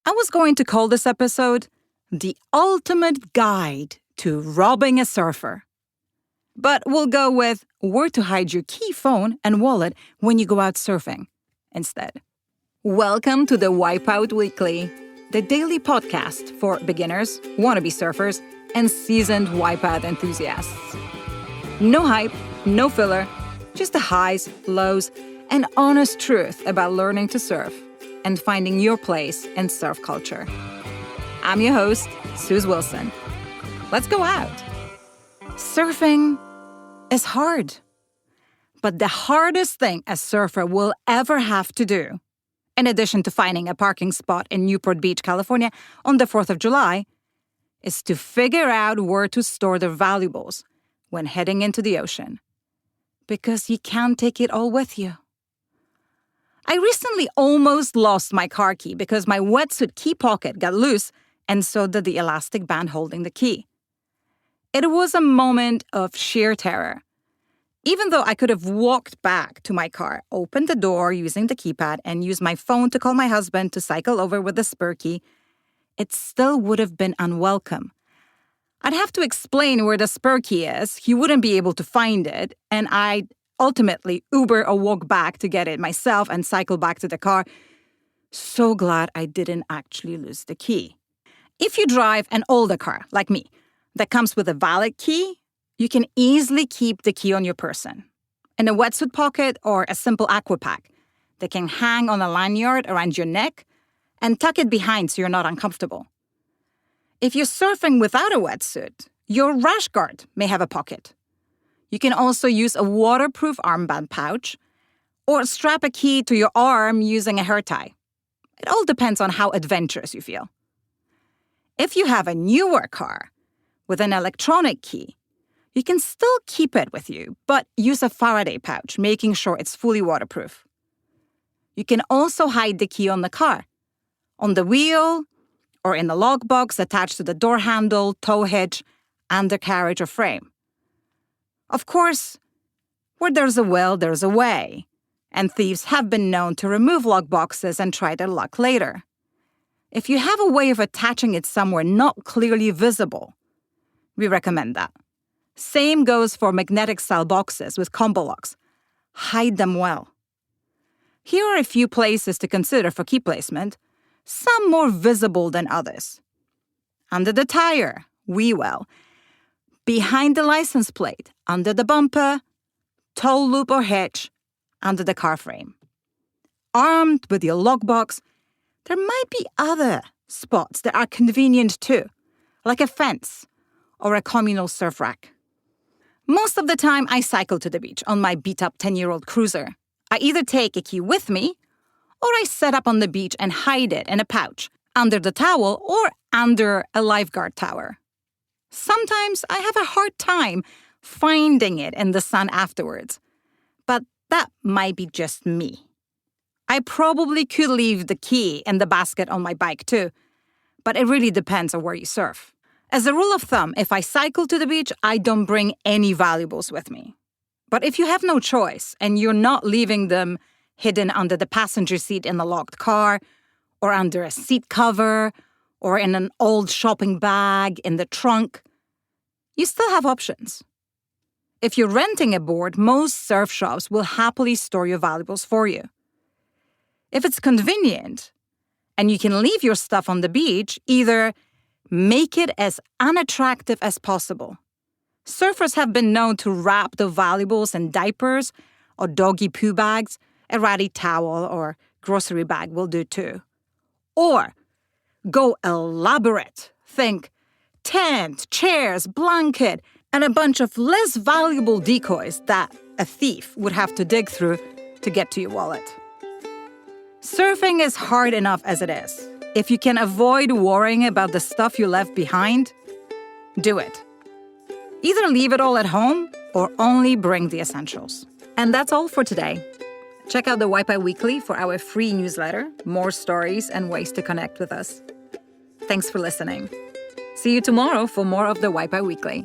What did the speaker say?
I was going to call this episode The Ultimate Guide to Robbing a Surfer. But we'll go with where to hide your key, phone, and wallet when you go out surfing instead. Welcome to the Wipeout Weekly, the daily podcast for beginners, wannabe surfers, and seasoned wipeout enthusiasts. No hype, no filler, just the highs, lows, and honest truth about learning to surf and finding your place in surf culture. I'm your host, Suze Wilson. Let's go out. Surfing is hard. But the hardest thing a surfer will ever have to do, in addition to finding a parking spot in Newport Beach, California on the 4th of July, is to figure out where to store their valuables when heading into the ocean. Because you can't take it all with you. I recently almost lost my car key because my wetsuit key pocket got loose and so did the elastic band holding the key. It was a moment of sheer terror. Even though I could have walked back to my car, opened the door using the keypad, and used my phone to call my husband to cycle over with the spare key, it still would have been unwelcome. I'd have to explain where the spare key is, he wouldn't be able to find it, and I'd ultimately Uber or walk back to get it myself and cycle back to the car. So glad I didn't actually lose the key. If you drive an older car, like me, that comes with a valid key, you can easily keep the key on your person, in a wetsuit pocket or a simple aqua pack that can hang on a lanyard around your neck and tuck it behind so you're not uncomfortable. If you're surfing without a wetsuit, your rash guard may have a pocket. You can also use a waterproof armband pouch or strap a key to your arm using a hair tie. It all depends on how adventurous you feel. If you have a newer car with an electronic key, you can still keep it with you, but use a Faraday pouch, making sure it's fully waterproof. You can also hide the key on the car, on the wheel, or in the lockbox attached to the door handle, tow hitch, undercarriage, or frame. Of course, where there's a will, there's a way, and thieves have been known to remove lockboxes and try their luck later. If you have a way of attaching it somewhere not clearly visible, we recommend that. Same goes for magnetic-style boxes with combo locks. Hide them well. Here are a few places to consider for key placement, some more visible than others. Under the tire, wheel well. Behind the license plate, under the bumper, tow loop or hitch, under the car frame. Armed with your lockbox, there might be other spots that are convenient too, like a fence or a communal surf rack. Most of the time, I cycle to the beach on my beat-up 10-year-old cruiser. I either take a key with me, or I set up on the beach and hide it in a pouch, under the towel or under a lifeguard tower. Sometimes I have a hard time finding it in the sun afterwards, but that might be just me. I probably could leave the key in the basket on my bike too, but it really depends on where you surf. As a rule of thumb, if I cycle to the beach, I don't bring any valuables with me. But if you have no choice and you're not leaving them hidden under the passenger seat in the locked car, or under a seat cover, or in an old shopping bag in the trunk, you still have options. If you're renting a board, most surf shops will happily store your valuables for you. If it's convenient and you can leave your stuff on the beach, either make it as unattractive as possible. Surfers have been known to wrap the valuables in diapers or doggy poo bags. A ratty towel or grocery bag will do too. Or go elaborate. Think tent, chairs, blanket, and a bunch of less valuable decoys that a thief would have to dig through to get to your wallet. Surfing is hard enough as it is. If you can avoid worrying about the stuff you left behind, do it. Either leave it all at home or only bring the essentials. And that's all for today. Check out the Wipeout Weekly for our free newsletter, more stories and ways to connect with us. Thanks for listening. See you tomorrow for more of the Wipeout Weekly.